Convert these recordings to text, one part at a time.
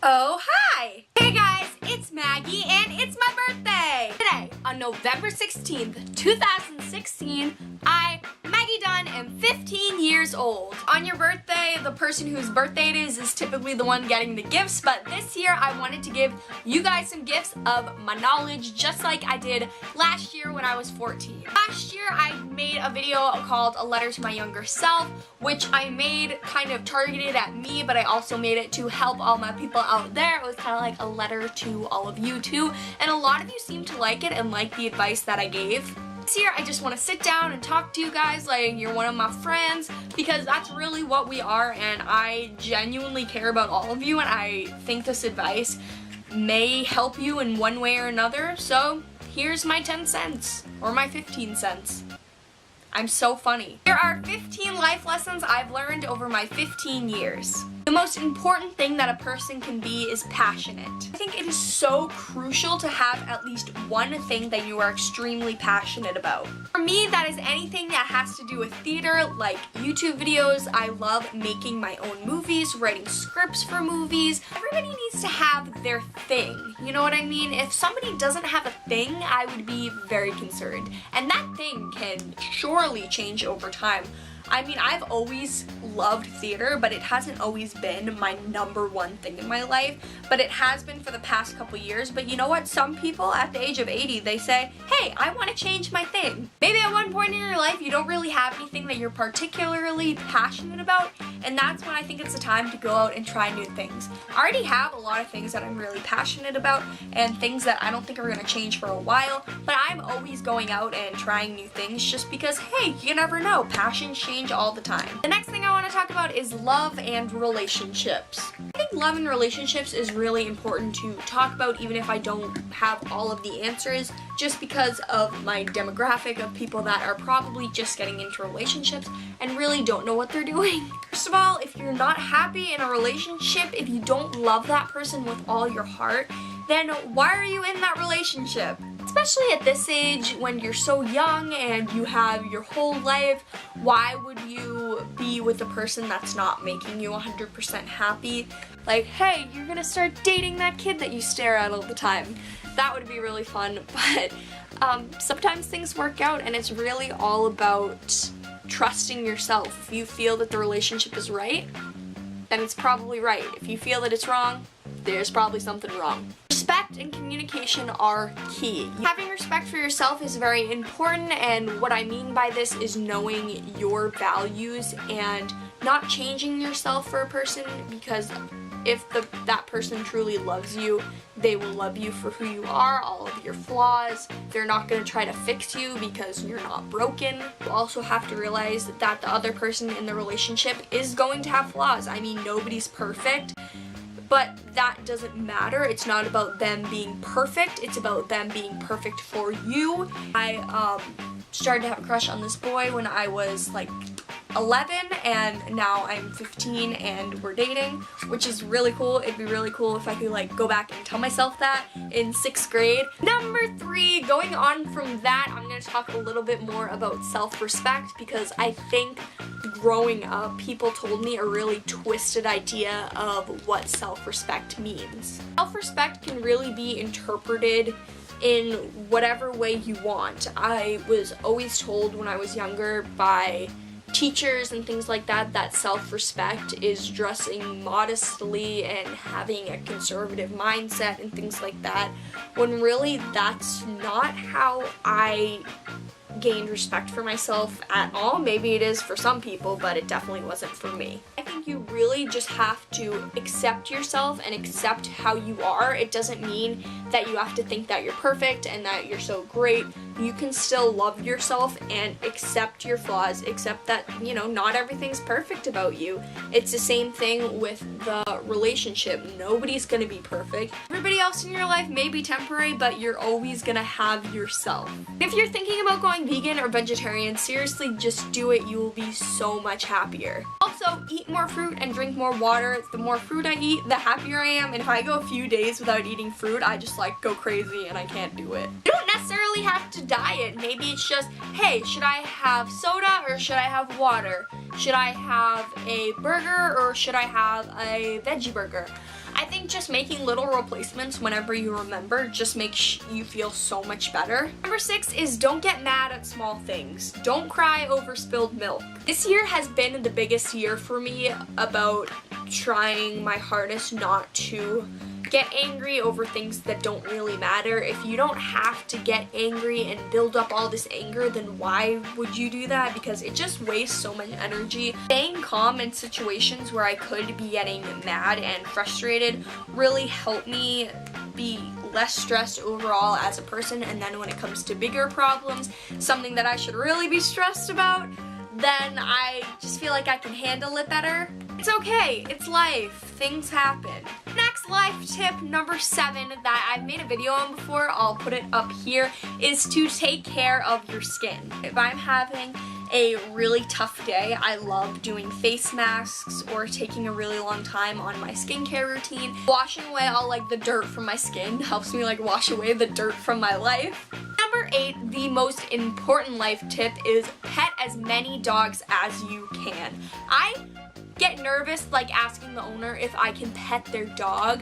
Oh, hi! Hey guys, it's Maggie and it's my birthday! Today, on November 16th, 2016, I, Maggie Dunn, am 15 years old. On your birthday, the person whose birthday it is typically the one getting the gifts, but this year I wanted to give you guys some gifts of my knowledge, just like I did last year when I was 14. Last year, I made a video called A Letter to My Younger Self, which I made kind of targeted at me, but I also made it to help all my people out there. It was kind of like a letter to all of you too, and a lot of you seem to like it and like the advice that I gave. This year I just want to sit down and talk to you guys like you're one of my friends, because that's really what we are, and I genuinely care about all of you, and I think this advice may help you in one way or another. So here's my 10 cents, or my 15 cents. I'm so funny. Here are 15 life lessons I've learned over my 15 years. The most important thing that a person can be is passionate. I think it is so crucial to have at least one thing that you are extremely passionate about. For me, that is anything that has to do with theater, like YouTube videos. I love making my own movies, writing scripts for movies. Everybody needs to have their thing, you know what I mean? If somebody doesn't have a thing, I would be very concerned. And that thing can surely change over time. I mean, I've always loved theater, but it hasn't always been my number one thing in my life, but it has been for the past couple years. But you know what? Some people at the age of 80, they say, hey, I want to change my thing. Maybe at one point in your life, you don't really have anything that you're particularly passionate about, and that's when I think it's the time to go out and try new things. I already have a lot of things that I'm really passionate about, and things that I don't think are going to change for a while, but I'm always going out and trying new things just because, hey, you never know, passions change all the time. The next thing I want to talk about is love and relationships. I think love and relationships is really important to talk about, even if I don't have all of the answers, just because of my demographic of people that are probably just getting into relationships and really don't know what they're doing. First of all, if you're not happy in a relationship, if you don't love that person with all your heart, then why are you in that relationship? Especially at this age when you're so young and you have your whole life, why would you be with a person that's not making you 100% happy? Like, hey, you're gonna start dating that kid that you stare at all the time. That would be really fun, but sometimes things work out, and it's really all about trusting yourself. If you feel that the relationship is right, then it's probably right. If you feel that it's wrong, there's probably something wrong. Respect and communication are key. Having respect for yourself is very important, and what I mean by this is knowing your values and not changing yourself for a person, because if that person truly loves you, they will love you for who you are, all of your flaws. They're not going to try to fix you because you're not broken. You also have to realize that the other person in the relationship is going to have flaws. I mean, nobody's perfect. But that doesn't matter. It's not about them being perfect. It's about them being perfect for you. I started to have a crush on this boy when I was like 11, and now I'm 15 and we're dating, which is really cool. It'd be really cool if I could like go back and tell myself that in 6th grade. Number 3, going on from that, I'm going to talk a little bit more about self-respect, because I think growing up, people told me a really twisted idea of what self-respect means. Self-respect can really be interpreted in whatever way you want. I was always told when I was younger by teachers and things like that that self-respect is dressing modestly and having a conservative mindset and things like that, when really that's not how I gained respect for myself at all. Maybe it is for some people, but it definitely wasn't for me. I think you really just have to accept yourself and accept how you are. It doesn't mean that you have to think that you're perfect and that you're so great. You can still love yourself and accept your flaws, accept that, you know, not everything's perfect about you. It's the same thing with the relationship. Nobody's gonna be perfect. Everybody else in your life may be temporary, but you're always gonna have yourself. If you're thinking about going vegan or vegetarian, seriously, just do it. You will be so much happier. Also, eat more fruit and drink more water. The more fruit I eat, the happier I am, and if I go a few days without eating fruit, I just like go crazy and I can't do it. You don't necessarily have to diet. Maybe it's just, hey, should I have soda or should I have water? Should I have a burger or should I have a veggie burger? I think just making little replacements whenever you remember just makes you feel so much better. Number 6 is don't get mad at small things. Don't cry over spilled milk. This year has been the biggest year for me about trying my hardest not to get angry over things that don't really matter. If you don't have to get angry and build up all this anger, then why would you do that? Because it just wastes so much energy. Staying calm in situations where I could be getting mad and frustrated really helped me be less stressed overall as a person, and then when it comes to bigger problems, something that I should really be stressed about, then I just feel like I can handle it better. It's okay, it's life, things happen. Next life tip, number 7, that I've made a video on before, I'll put it up here, is to take care of your skin. If I'm having a really tough day, I love doing face masks or taking a really long time on my skincare routine. Washing away all like the dirt from my skin helps me like wash away the dirt from my life. Number 8, the most important life tip is pet as many dogs as you can. I get nervous like asking the owner if I can pet their dog,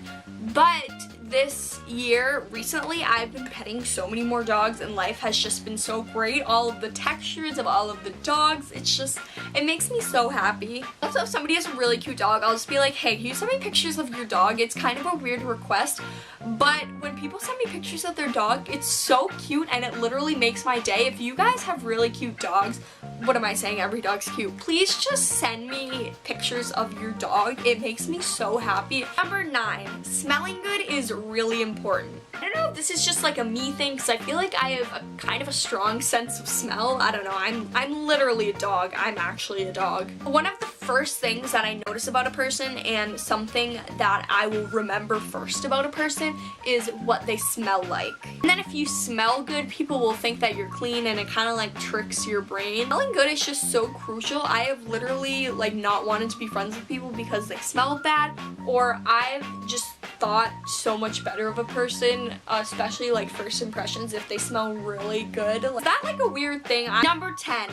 but this year, recently, I've been petting so many more dogs and life has just been so great. All of the textures of all of the dogs, it makes me so happy. Also, if somebody has a really cute dog, I'll just be like, hey, can you send me pictures of your dog? It's kind of a weird request, but when people send me pictures of their dog, it's so cute and it literally makes my day. If you guys have really cute dogs, what am I saying? Every dog's cute. Please just send me pictures of your dog. It makes me so happy. Number 9, smelling good is really important. I don't know if this is just like a me thing because I feel like I have a kind of a strong sense of smell. I don't know. I'm literally a dog. I'm actually a dog. One of the first things that I notice about a person and something that I will remember first about a person is what they smell like. And then if you smell good, people will think that you're clean and it kind of like tricks your brain. Smelling good is just so crucial. I have literally like not wanted to be friends with people because they smell bad, or I've just thought so much better of a person, especially like first impressions, if they smell really good. Is that like a weird thing? Number 10,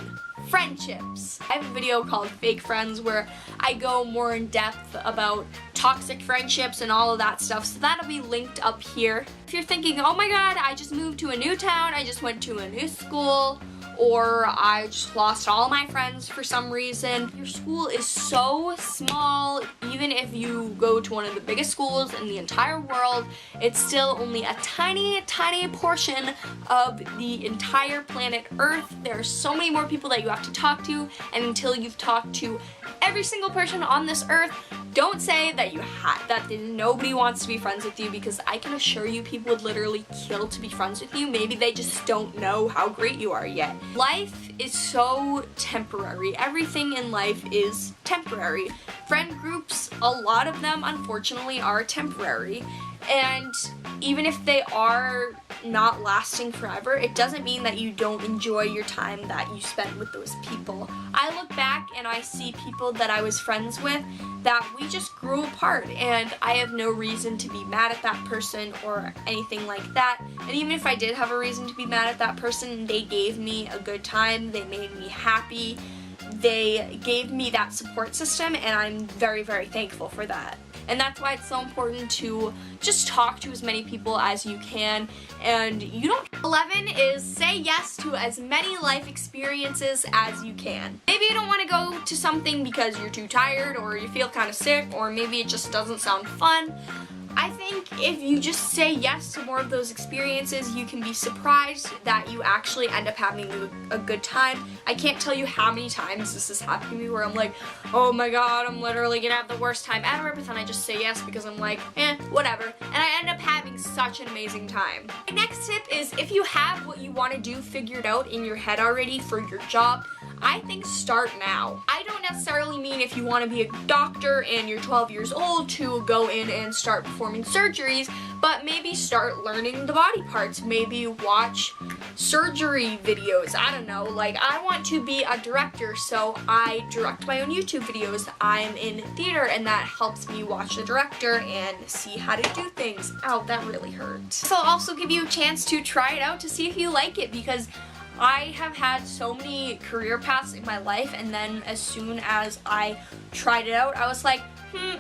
friendships. I have a video called Fake Friends where I go more in depth about toxic friendships and all of that stuff, so that'll be linked up here. If you're thinking, oh my god, I just moved to a new town, I just went to a new school, or I just lost all my friends for some reason. Your school is so small. Even if you go to one of the biggest schools in the entire world, it's still only a tiny, tiny portion of the entire planet Earth. There are so many more people that you have to talk to, and until you've talked to every single person on this earth, don't say that that nobody wants to be friends with you, because I can assure you people would literally kill to be friends with you. Maybe they just don't know how great you are yet. Life is so temporary. Everything in life is temporary. Friend groups, a lot of them unfortunately are temporary. And even if they are not lasting forever, it doesn't mean that you don't enjoy your time that you spent with those people. I look back and I see people that I was friends with that we just grew apart, and I have no reason to be mad at that person or anything like that. And even if I did have a reason to be mad at that person, they gave me a good time, they made me happy, they gave me that support system, and I'm very, very thankful for that. And that's why it's so important to just talk to as many people as you can. And 11 is say yes to as many life experiences as you can. Maybe you don't want to go to something because you're too tired, or you feel kind of sick, or maybe it just doesn't sound fun. I think if you just say yes to more of those experiences, you can be surprised that you actually end up having a good time. I can't tell you how many times this has happened to me where I'm like, oh my god, I'm literally gonna have the worst time ever, but then I just say yes because I'm like, whatever. And I end up having such an amazing time. My next tip is, if you have what you want to do figured out in your head already for your job, I think start now. I don't necessarily mean if you want to be a doctor and you're 12 years old to go in and start performing surgeries, but maybe start learning the body parts. Maybe watch surgery videos. I don't know, like I want to be a director, so I direct my own YouTube videos. I'm in theater and that helps me watch the director and see how to do things. Ow, that really hurt. So I'll also give you a chance to try it out to see if you like it, because I have had so many career paths in my life, and then as soon as I tried it out, I was like,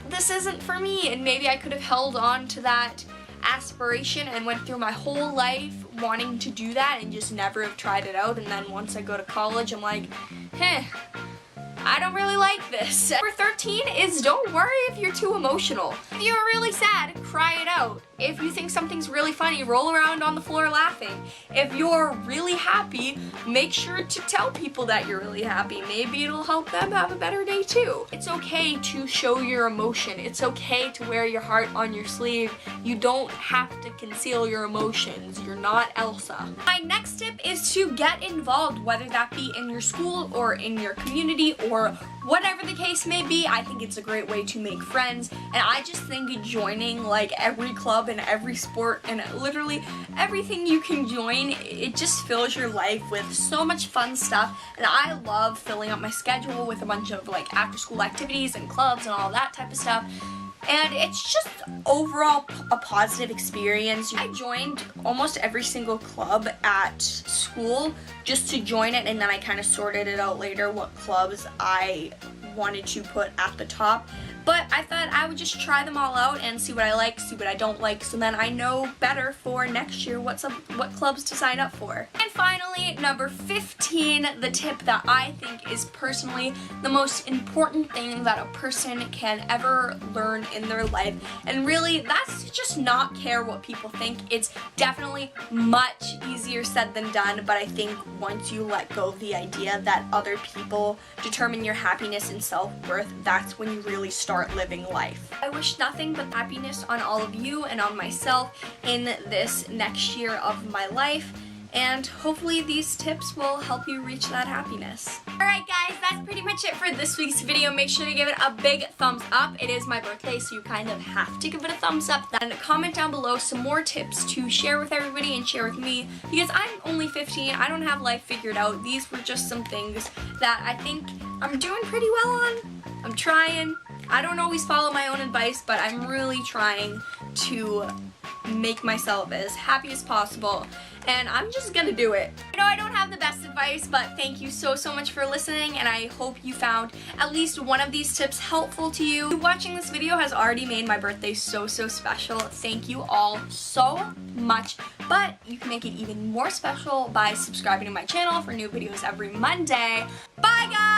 this isn't for me, and maybe I could have held on to that aspiration and went through my whole life wanting to do that and just never have tried it out, and then once I go to college, I'm like, I don't really like this. Number 13 is don't worry if you're too emotional. If you're really sad, cry it out. If you think something's really funny, roll around on the floor laughing. If you're really happy, make sure to tell people that you're really happy. Maybe it'll help them have a better day too. It's okay to show your emotion. It's okay to wear your heart on your sleeve. You don't have to conceal your emotions. You're not Elsa. My next tip is to get involved, whether that be in your school or in your community or whatever the case may be. I think it's a great way to make friends, and I just think joining like every club and every sport and literally everything you can join, it just fills your life with so much fun stuff, and I love filling up my schedule with a bunch of like after school activities and clubs and all that type of stuff. And it's just overall a positive experience. I joined almost every single club at school just to join it, and then I kind of sorted it out later what clubs I wanted to put at the top. But I thought I would just try them all out and see what I like, see what I don't like, so then I know better for next year what clubs to sign up for. And finally, number 15, the tip that I think is personally the most important thing that a person can ever learn in their life. And really, that's to just not care what people think. It's definitely much easier said than done, but I think once you let go of the idea that other people determine your happiness and self-worth, that's when you really start living life. I wish nothing but happiness on all of you and on myself in this next year of my life, and hopefully these tips will help you reach that happiness. Alright guys, that's pretty much it for this week's video. Make sure to give it a big thumbs up. It is my birthday, so you kind of have to give it a thumbs up. And comment down below some more tips to share with everybody and share with me, because I'm only 15, I don't have life figured out. These were just some things that I think I'm doing pretty well on. I'm trying. I don't always follow my own advice, but I'm really trying to make myself as happy as possible, and I'm just gonna do it. I know I don't have the best advice, but thank you so much for listening, and I hope you found at least one of these tips helpful to you. Watching this video has already made my birthday so special. Thank you all so much, but you can make it even more special by subscribing to my channel for new videos every Monday. Bye guys!